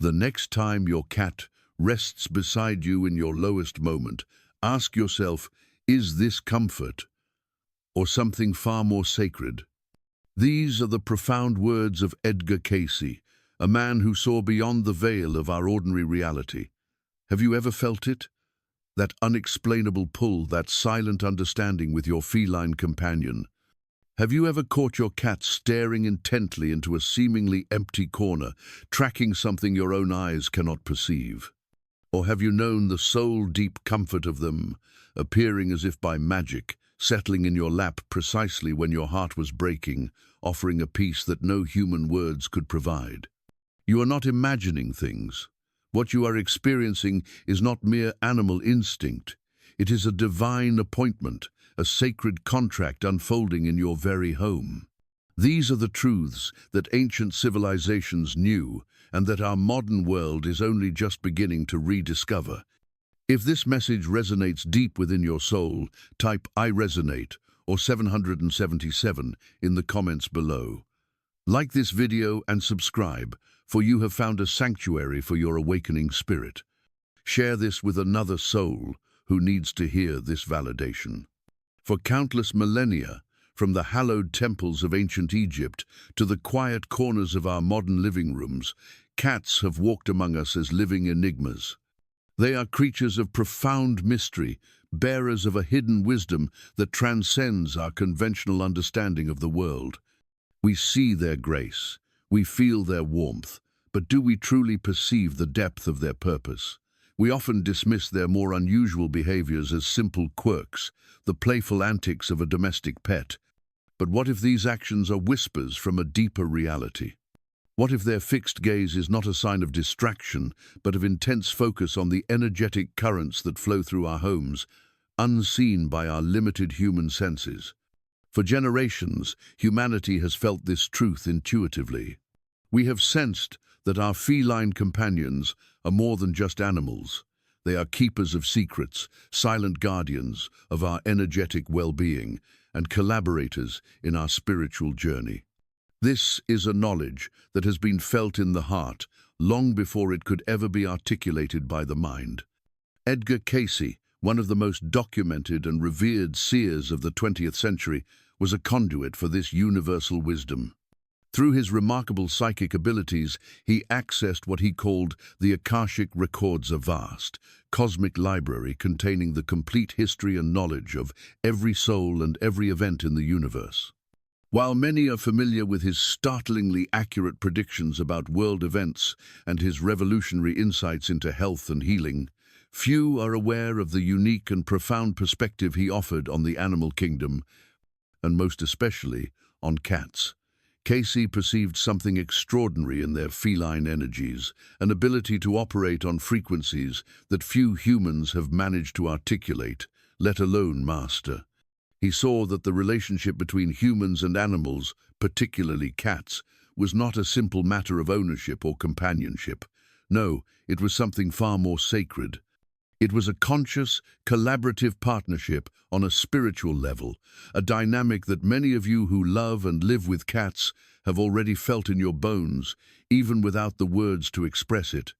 The next time your cat rests beside you in your lowest moment, ask yourself, is this comfort or something far more sacred? These are the profound words of Edgar Cayce, a man who saw beyond the veil of our ordinary reality. Have you ever felt it? That unexplainable pull, that silent understanding with your feline companion. Have you ever caught your cat staring intently into a seemingly empty corner, tracking something your own eyes cannot perceive? Or have you known the soul-deep comfort of them, appearing as if by magic, settling in your lap precisely when your heart was breaking, offering a peace that no human words could provide? You are not imagining things. What you are experiencing is not mere animal instinct. It is a divine appointment, a sacred contract unfolding in your very home. These are the truths that ancient civilizations knew and that our modern world is only just beginning to rediscover. If this message resonates deep within your soul, type "I resonate" or 777 in the comments below. Like this video and subscribe, for you have found a sanctuary for your awakening spirit. Share this with another soul who needs to hear this validation. For countless millennia, from the hallowed temples of ancient Egypt to the quiet corners of our modern living rooms, cats have walked among us as living enigmas. They are creatures of profound mystery, bearers of a hidden wisdom that transcends our conventional understanding of the world. We see their grace, we feel their warmth, but do we truly perceive the depth of their purpose? We often dismiss their more unusual behaviors as simple quirks, the playful antics of a domestic pet. But what if these actions are whispers from a deeper reality? What if their fixed gaze is not a sign of distraction, but of intense focus on the energetic currents that flow through our homes, unseen by our limited human senses? For generations, humanity has felt this truth intuitively. We have sensed that our feline companions are more than just animals. They are keepers of secrets, silent guardians of our energetic well-being, and collaborators in our spiritual journey. This is a knowledge that has been felt in the heart long before it could ever be articulated by the mind. Edgar Cayce, one of the most documented and revered seers of the 20th century, was a conduit for this universal wisdom. Through his remarkable psychic abilities, he accessed what he called the Akashic Records, a vast, cosmic library containing the complete history and knowledge of every soul and every event in the universe. While many are familiar with his startlingly accurate predictions about world events and his revolutionary insights into health and healing, few are aware of the unique and profound perspective he offered on the animal kingdom, and most especially on cats. Cayce perceived something extraordinary in their feline energies, an ability to operate on frequencies that few humans have managed to articulate, let alone master. He saw that the relationship between humans and animals, particularly cats, was not a simple matter of ownership or companionship. No, it was something far more sacred. It was a conscious, collaborative partnership on a spiritual level, a dynamic that many of you who love and live with cats have already felt in your bones, even without the words to express it.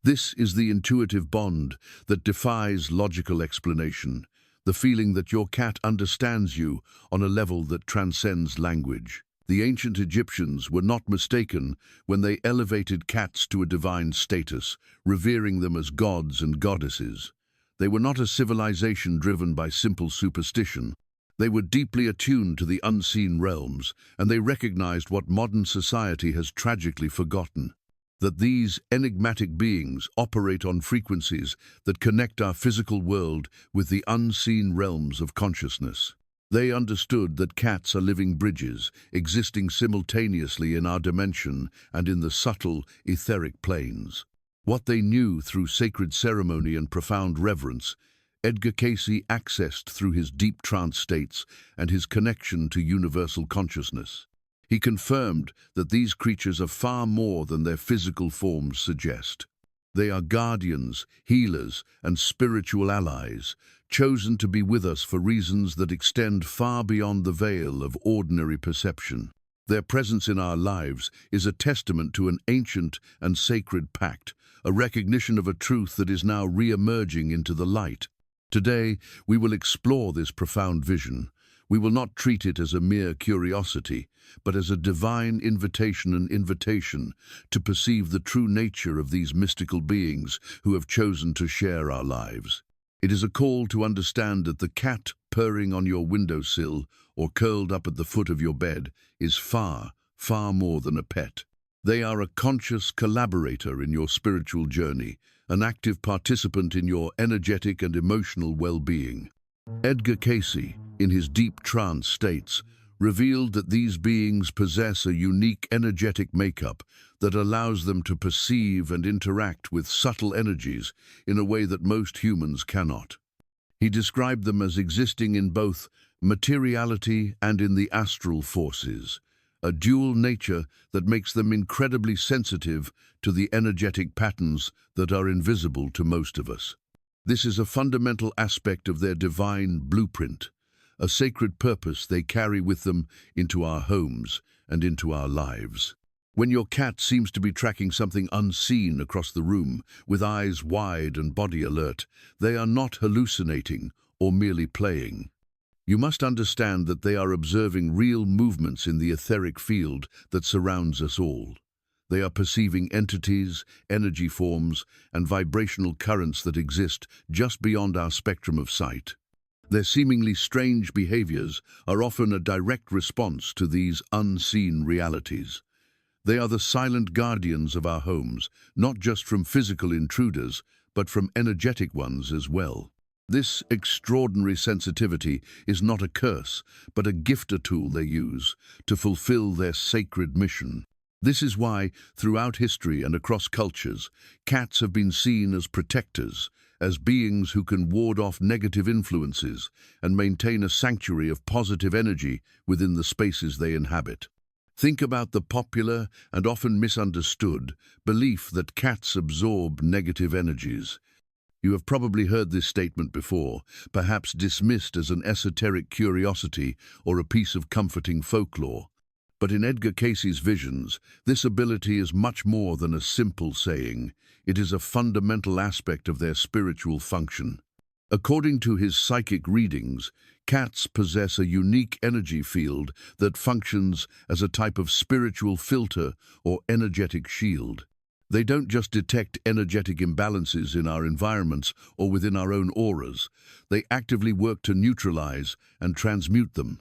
This is the intuitive bond that defies logical explanation, the feeling that your cat understands you on a level that transcends language. The ancient Egyptians were not mistaken when they elevated cats to a divine status, revering them as gods and goddesses. They were not a civilization driven by simple superstition. They were deeply attuned to the unseen realms, and they recognized what modern society has tragically forgotten: that these enigmatic beings operate on frequencies that connect our physical world with the unseen realms of consciousness. They understood that cats are living bridges, existing simultaneously in our dimension and in the subtle, etheric planes. What they knew through sacred ceremony and profound reverence, Edgar Cayce accessed through his deep trance states and his connection to universal consciousness. He confirmed that these creatures are far more than their physical forms suggest. They are guardians, healers, and spiritual allies, chosen to be with us for reasons that extend far beyond the veil of ordinary perception. Their presence in our lives is a testament to an ancient and sacred pact, a recognition of a truth that is now re-emerging into the light. Today, we will explore this profound vision. We will not treat it as a mere curiosity, but as a divine invitation to perceive the true nature of these mystical beings who have chosen to share our lives. It is a call to understand that the cat purring on your windowsill or curled up at the foot of your bed is far, far more than a pet. They are a conscious collaborator in your spiritual journey, an active participant in your energetic and emotional well-being. Edgar Cayce, in his deep trance states, revealed that these beings possess a unique energetic makeup that allows them to perceive and interact with subtle energies in a way that most humans cannot. He described them as existing in both materiality and in the astral forces, a dual nature that makes them incredibly sensitive to the energetic patterns that are invisible to most of us. This is a fundamental aspect of their divine blueprint, a sacred purpose they carry with them into our homes and into our lives. When your cat seems to be tracking something unseen across the room, with eyes wide and body alert, they are not hallucinating or merely playing. You must understand that they are observing real movements in the etheric field that surrounds us all. They are perceiving entities, energy forms, and vibrational currents that exist just beyond our spectrum of sight. Their seemingly strange behaviors are often a direct response to these unseen realities. They are the silent guardians of our homes, not just from physical intruders, but from energetic ones as well. This extraordinary sensitivity is not a curse, but a gifter tool they use to fulfill their sacred mission. This is why, throughout history and across cultures, cats have been seen as protectors, as beings who can ward off negative influences and maintain a sanctuary of positive energy within the spaces they inhabit. Think about the popular and often misunderstood belief that cats absorb negative energies. You have probably heard this statement before, perhaps dismissed as an esoteric curiosity or a piece of comforting folklore. But in Edgar Cayce's visions, this ability is much more than a simple saying. It is a fundamental aspect of their spiritual function. According to his psychic readings, cats possess a unique energy field that functions as a type of spiritual filter or energetic shield. They don't just detect energetic imbalances in our environments or within our own auras. They actively work to neutralize and transmute them.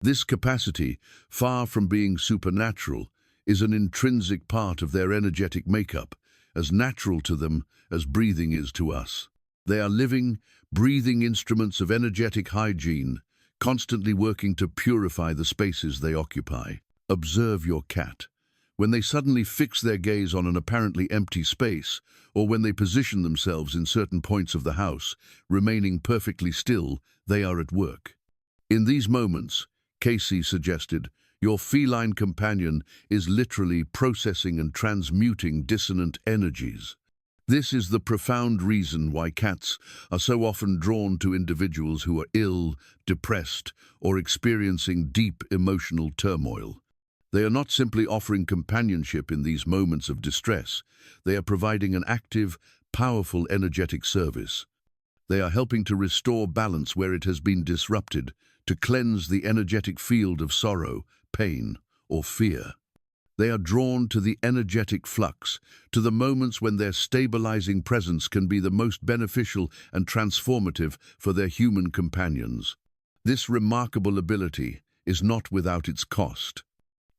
This capacity, far from being supernatural, is an intrinsic part of their energetic makeup, as natural to them as breathing is to us. They are living, breathing instruments of energetic hygiene, constantly working to purify the spaces they occupy. Observe your cat. When they suddenly fix their gaze on an apparently empty space, or when they position themselves in certain points of the house, remaining perfectly still, they are at work. In these moments, Cayce suggested, your feline companion is literally processing and transmuting dissonant energies. This is the profound reason why cats are so often drawn to individuals who are ill, depressed, or experiencing deep emotional turmoil. They are not simply offering companionship in these moments of distress. They are providing an active, powerful energetic service. They are helping to restore balance where it has been disrupted, to cleanse the energetic field of sorrow, pain, or fear. They are drawn to the energetic flux, to the moments when their stabilizing presence can be the most beneficial and transformative for their human companions. This remarkable ability is not without its cost.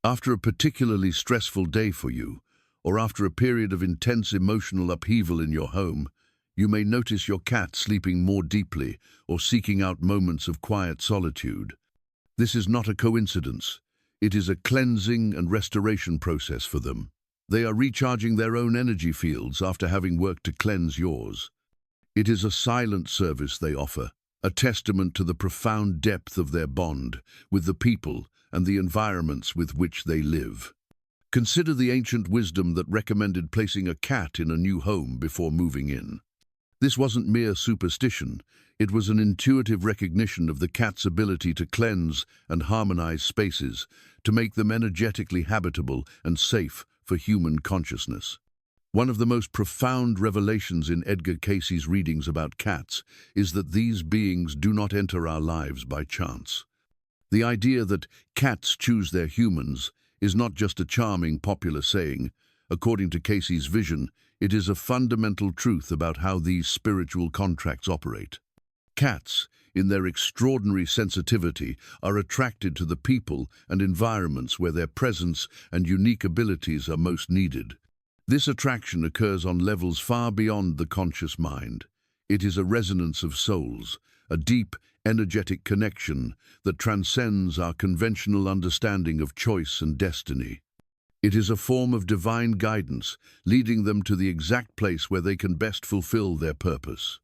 After a particularly stressful day for you, or after a period of intense emotional upheaval in your home, you may notice your cat sleeping more deeply or seeking out moments of quiet solitude. This is not a coincidence. It is a cleansing and restoration process for them. They are recharging their own energy fields after having worked to cleanse yours. It is a silent service they offer, a testament to the profound depth of their bond with the people and the environments with which they live. Consider the ancient wisdom that recommended placing a cat in a new home before moving in. This wasn't mere superstition, it was an intuitive recognition of the cat's ability to cleanse and harmonize spaces, to make them energetically habitable and safe for human consciousness. One of the most profound revelations in Edgar Cayce's readings about cats is that these beings do not enter our lives by chance. The idea that cats choose their humans is not just a charming popular saying. According to Cayce's vision, it is a fundamental truth about how these spiritual contracts operate. Cats, in their extraordinary sensitivity, are attracted to the people and environments where their presence and unique abilities are most needed. This attraction occurs on levels far beyond the conscious mind. It is a resonance of souls, a deep, energetic connection that transcends our conventional understanding of choice and destiny. It is a form of divine guidance, leading them to the exact place where they can best fulfill their purpose.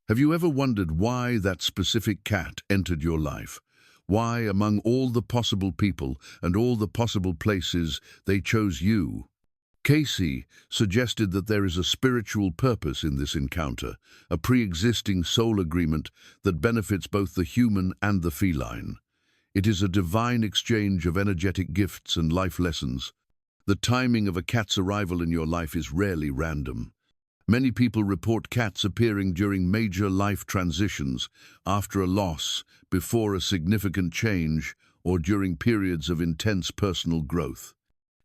Have you ever wondered why that specific cat entered your life? Why, among all the possible people and all the possible places, they chose you? Cayce suggested that there is a spiritual purpose in this encounter, a pre-existing soul agreement that benefits both the human and the feline. It is a divine exchange of energetic gifts and life lessons. The timing of a cat's arrival in your life is rarely random. Many people report cats appearing during major life transitions, after a loss, before a significant change, or during periods of intense personal growth.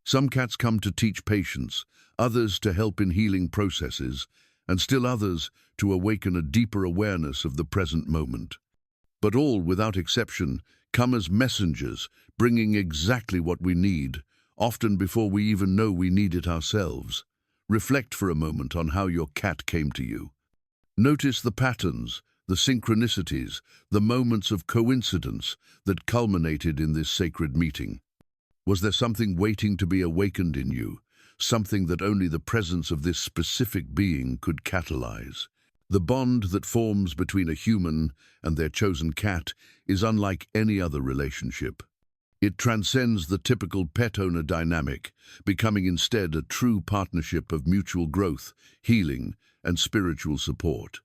Some cats come to teach patience, others to help in healing processes, and still others to awaken a deeper awareness of the present moment. But all, without exception, come as messengers, bringing exactly what we need, often before we even know we need it ourselves. Reflect for a moment on how your cat came to you. Notice the patterns, the synchronicities, the moments of coincidence that culminated in this sacred meeting. Was there something waiting to be awakened in you, something that only the presence of this specific being could catalyze? The bond that forms between a human and their chosen cat is unlike any other relationship. It transcends the typical pet-owner dynamic, becoming instead a true partnership of mutual growth, healing, and spiritual support.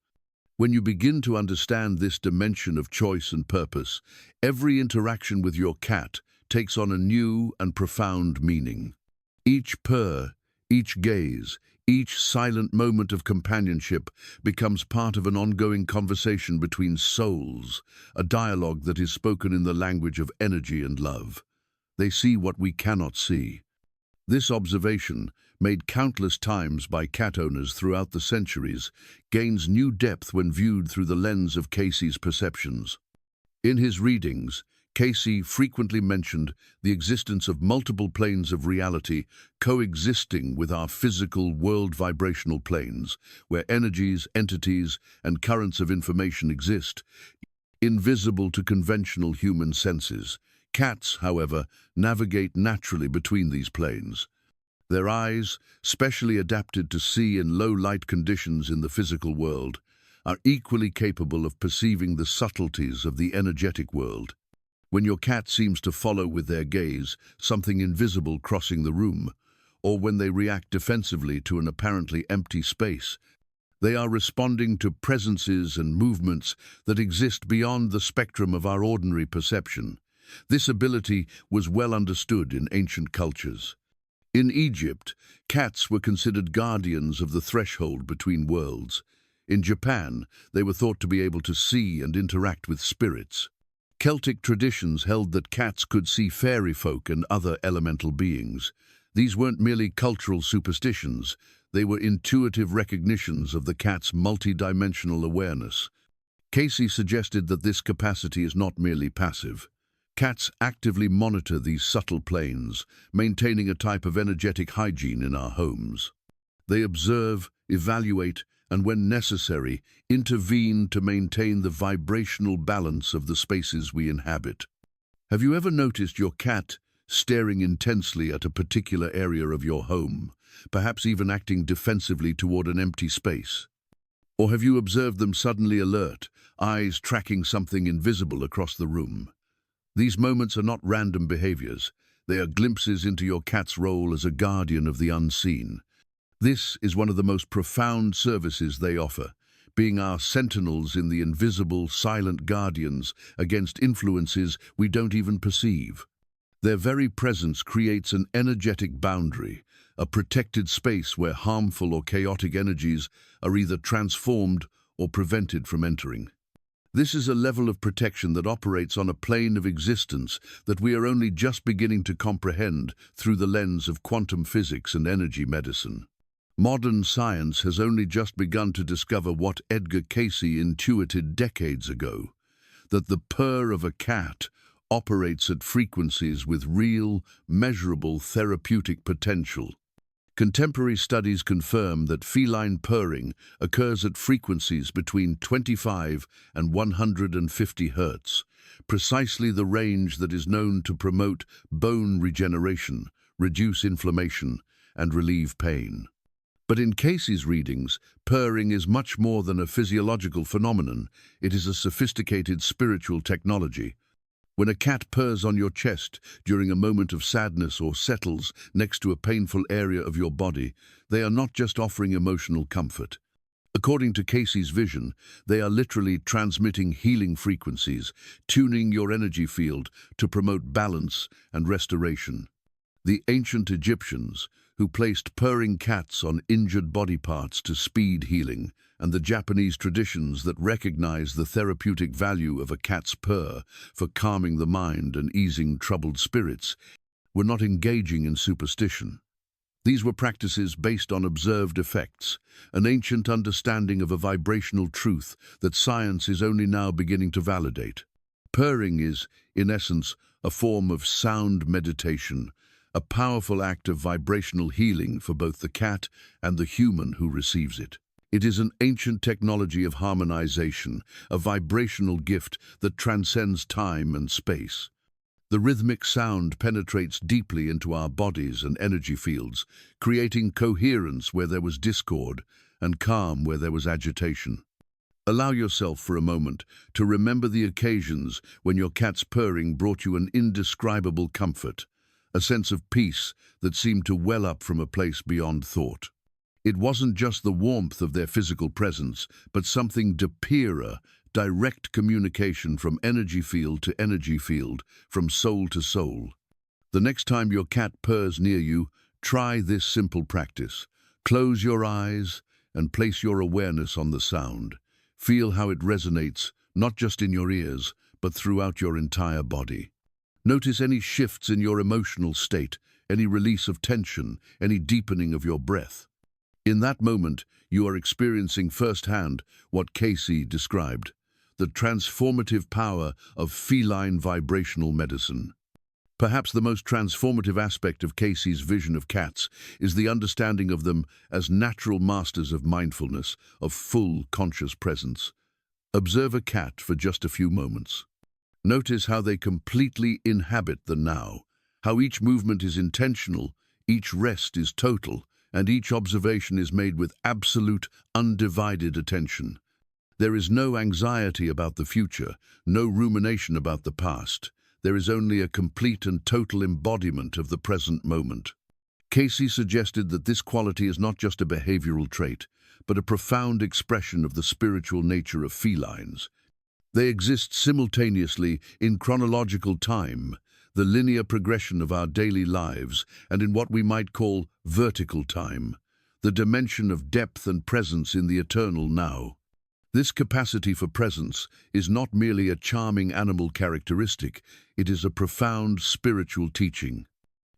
When you begin to understand this dimension of choice and purpose, every interaction with your cat takes on a new and profound meaning. Each purr, each gaze, each silent moment of companionship becomes part of an ongoing conversation between souls, a dialogue that is spoken in the language of energy and love. They see what we cannot see. This observation, made countless times by cat owners throughout the centuries, gains new depth when viewed through the lens of Cayce's perceptions. In his readings, Cayce frequently mentioned the existence of multiple planes of reality coexisting with our physical world vibrational planes, where energies, entities, and currents of information exist, invisible to conventional human senses. Cats, however, navigate naturally between these planes. Their eyes, specially adapted to see in low light conditions in the physical world, are equally capable of perceiving the subtleties of the energetic world. When your cat seems to follow with their gaze something invisible crossing the room, or when they react defensively to an apparently empty space, they are responding to presences and movements that exist beyond the spectrum of our ordinary perception. This ability was well understood in ancient cultures. In Egypt, cats were considered guardians of the threshold between worlds. In Japan, they were thought to be able to see and interact with spirits. Celtic traditions held that cats could see fairy folk and other elemental beings. These weren't merely cultural superstitions, they were intuitive recognitions of the cat's multidimensional awareness. Cayce suggested that this capacity is not merely passive. Cats actively monitor these subtle planes, maintaining a type of energetic hygiene in our homes. They observe, evaluate, and when necessary, intervene to maintain the vibrational balance of the spaces we inhabit. Have you ever noticed your cat staring intensely at a particular area of your home, perhaps even acting defensively toward an empty space? Or have you observed them suddenly alert, eyes tracking something invisible across the room? These moments are not random behaviors. They are glimpses into your cat's role as a guardian of the unseen. This is one of the most profound services they offer, being our sentinels in the invisible, silent guardians against influences we don't even perceive. Their very presence creates an energetic boundary, a protected space where harmful or chaotic energies are either transformed or prevented from entering. This is a level of protection that operates on a plane of existence that we are only just beginning to comprehend through the lens of quantum physics and energy medicine. Modern science has only just begun to discover what Edgar Cayce intuited decades ago, that the purr of a cat operates at frequencies with real, measurable therapeutic potential. Contemporary studies confirm that feline purring occurs at frequencies between 25 and 150 Hz, precisely the range that is known to promote bone regeneration, reduce inflammation, and relieve pain. But in Cayce's readings, purring is much more than a physiological phenomenon. It is a sophisticated spiritual technology. When a cat purrs on your chest during a moment of sadness or settles next to a painful area of your body, they are not just offering emotional comfort. According to Cayce's vision, they are literally transmitting healing frequencies, tuning your energy field to promote balance and restoration. The ancient Egyptians, who placed purring cats on injured body parts to speed healing, and the Japanese traditions that recognize the therapeutic value of a cat's purr for calming the mind and easing troubled spirits, were not engaging in superstition. These were practices based on observed effects, an ancient understanding of a vibrational truth that science is only now beginning to validate. Purring is, in essence, a form of sound meditation, a powerful act of vibrational healing for both the cat and the human who receives it. It is an ancient technology of harmonization, a vibrational gift that transcends time and space. The rhythmic sound penetrates deeply into our bodies and energy fields, creating coherence where there was discord and calm where there was agitation. Allow yourself for a moment to remember the occasions when your cat's purring brought you an indescribable comfort, a sense of peace that seemed to well up from a place beyond thought. It wasn't just the warmth of their physical presence, but something deeper, direct communication from energy field to energy field, from soul to soul. The next time your cat purrs near you, try this simple practice. Close your eyes and place your awareness on the sound. Feel how it resonates, not just in your ears, but throughout your entire body. Notice any shifts in your emotional state, any release of tension, any deepening of your breath. In that moment, you are experiencing firsthand what Cayce described, the transformative power of feline vibrational medicine. Perhaps the most transformative aspect of Cayce's vision of cats is the understanding of them as natural masters of mindfulness, of full conscious presence. Observe a cat for just a few moments. Notice how they completely inhabit the now, how each movement is intentional, each rest is total, and each observation is made with absolute, undivided attention. There is no anxiety about the future, no rumination about the past. There is only a complete and total embodiment of the present moment. Cayce suggested that this quality is not just a behavioral trait, but a profound expression of the spiritual nature of felines. They exist simultaneously in chronological time, the linear progression of our daily lives, and in what we might call vertical time, the dimension of depth and presence in the eternal now. This capacity for presence is not merely a charming animal characteristic, it is a profound spiritual teaching.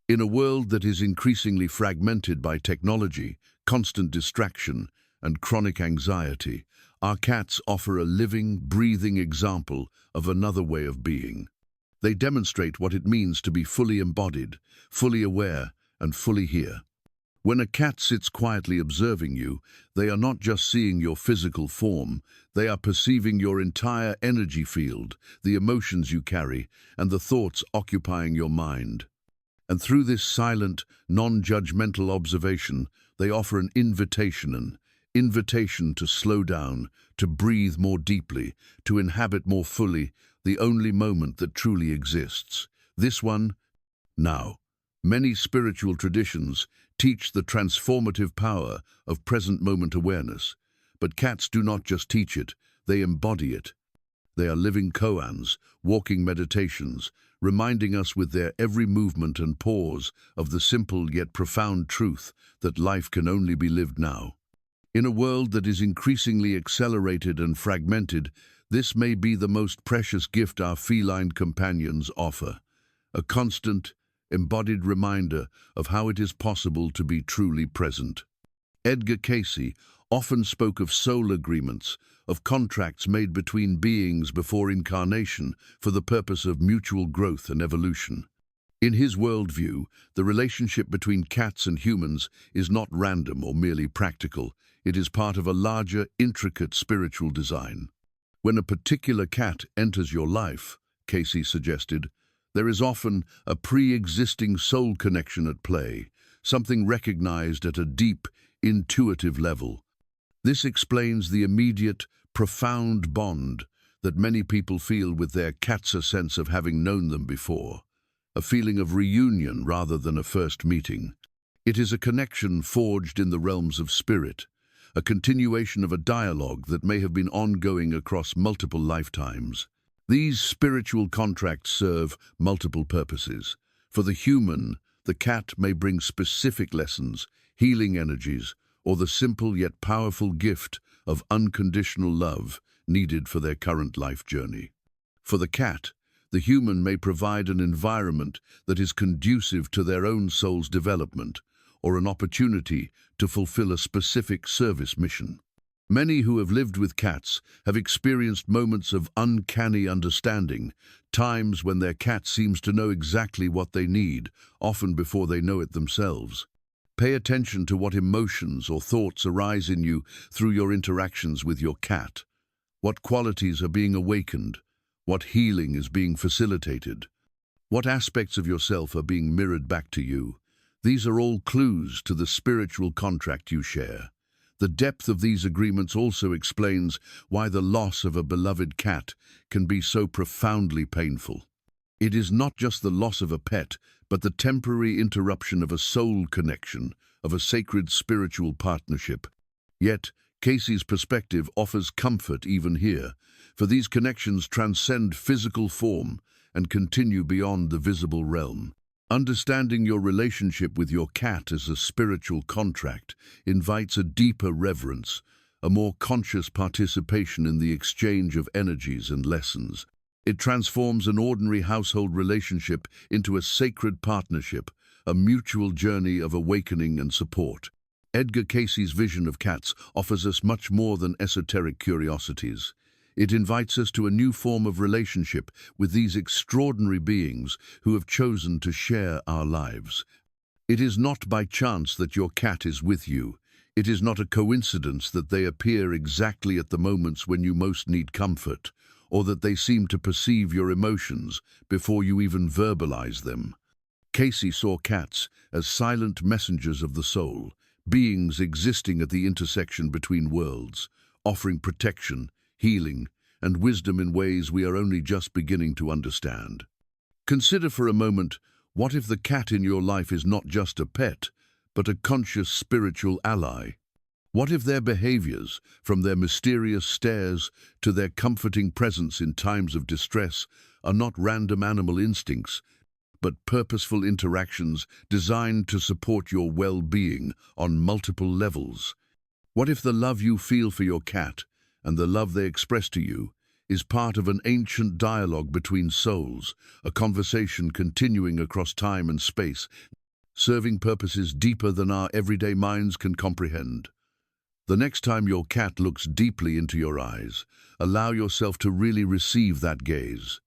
In a world that is increasingly fragmented by technology, constant distraction, and chronic anxiety, our cats offer a living, breathing example of another way of being. They demonstrate what it means to be fully embodied, fully aware, and fully here. When a cat sits quietly observing you, they are not just seeing your physical form, they are perceiving your entire energy field, the emotions you carry, and the thoughts occupying your mind. And through this silent, non-judgmental observation, they offer an invitation to slow down, to breathe more deeply, to inhabit more fully the only moment that truly exists. This one, now. Many spiritual traditions teach the transformative power of present moment awareness, But cats do not just teach it, they embody it. They are living koans, walking meditations, reminding us with their every movement and pause of the simple yet profound truth that life can only be lived now. In a world that is increasingly accelerated and fragmented, this may be the most precious gift our feline companions offer, a constant, embodied reminder of how it is possible to be truly present. Edgar Cayce often spoke of soul agreements, of contracts made between beings before incarnation for the purpose of mutual growth and evolution. In his worldview, the relationship between cats and humans is not random or merely practical. It is part of a larger, intricate spiritual design. When a particular cat enters your life, Cayce suggested, there is often a pre-existing soul connection at play, something recognized at a deep, intuitive level. This explains the immediate, profound bond that many people feel with their cats, a sense of having known them before, a feeling of reunion rather than a first meeting. It is a connection forged in the realms of spirit, a continuation of a dialogue that may have been ongoing across multiple lifetimes. These spiritual contracts serve multiple purposes. For the human, the cat may bring specific lessons, healing energies, or the simple yet powerful gift of unconditional love needed for their current life journey. For the cat, the human may provide an environment that is conducive to their own soul's development, or an opportunity to fulfill a specific service mission. Many who have lived with cats have experienced moments of uncanny understanding, times when their cat seems to know exactly what they need, often before they know it themselves. Pay attention to what emotions or thoughts arise in you through your interactions with your cat. What qualities are being awakened? What healing is being facilitated? What aspects of yourself are being mirrored back to you? These are all clues to the spiritual contract you share. The depth of these agreements also explains why the loss of a beloved cat can be so profoundly painful. It is not just the loss of a pet, but the temporary interruption of a soul connection, of a sacred spiritual partnership. Yet, Cayce's perspective offers comfort even here, for these connections transcend physical form and continue beyond the visible realm. Understanding your relationship with your cat as a spiritual contract invites a deeper reverence, a more conscious participation in the exchange of energies and lessons. It transforms an ordinary household relationship into a sacred partnership, a mutual journey of awakening and support. Edgar Cayce's vision of cats offers us much more than esoteric curiosities. It invites us to a new form of relationship with these extraordinary beings who have chosen to share our lives. It is not by chance that your cat is with you. It is not a coincidence that they appear exactly at the moments when you most need comfort, or that they seem to perceive your emotions before you even verbalize them. Cayce saw cats as silent messengers of the soul, beings existing at the intersection between worlds, offering protection, healing, and wisdom in ways we are only just beginning to understand. Consider for a moment, what if the cat in your life is not just a pet, but a conscious spiritual ally? What if their behaviors, from their mysterious stares to their comforting presence in times of distress, are not random animal instincts, but purposeful interactions designed to support your well-being on multiple levels? What if the love you feel for your cat, and the love they express to you, is part of an ancient dialogue between souls, a conversation continuing across time and space, serving purposes deeper than our everyday minds can comprehend? The next time your cat looks deeply into your eyes, allow yourself to really receive that gaze.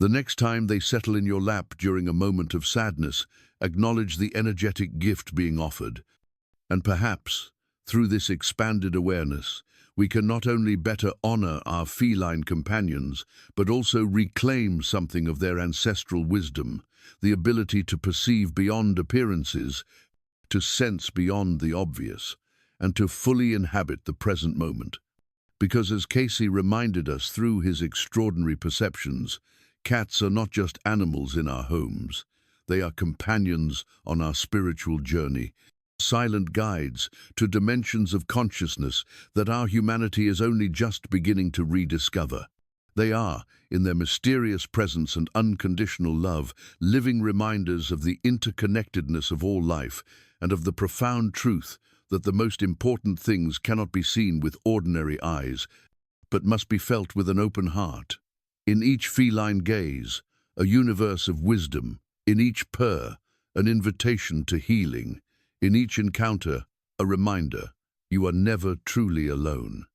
The next time they settle in your lap during a moment of sadness, acknowledge the energetic gift being offered. And perhaps, through this expanded awareness, we can not only better honor our feline companions, but also reclaim something of their ancestral wisdom, the ability to perceive beyond appearances, to sense beyond the obvious, and to fully inhabit the present moment. Because as Cayce reminded us through his extraordinary perceptions, cats are not just animals in our homes. They are companions on our spiritual journey, silent guides to dimensions of consciousness that our humanity is only just beginning to rediscover. They are, in their mysterious presence and unconditional love, living reminders of the interconnectedness of all life and of the profound truth that the most important things cannot be seen with ordinary eyes, but must be felt with an open heart. In each feline gaze, a universe of wisdom; in each purr, an invitation to healing; in each encounter, a reminder, you are never truly alone.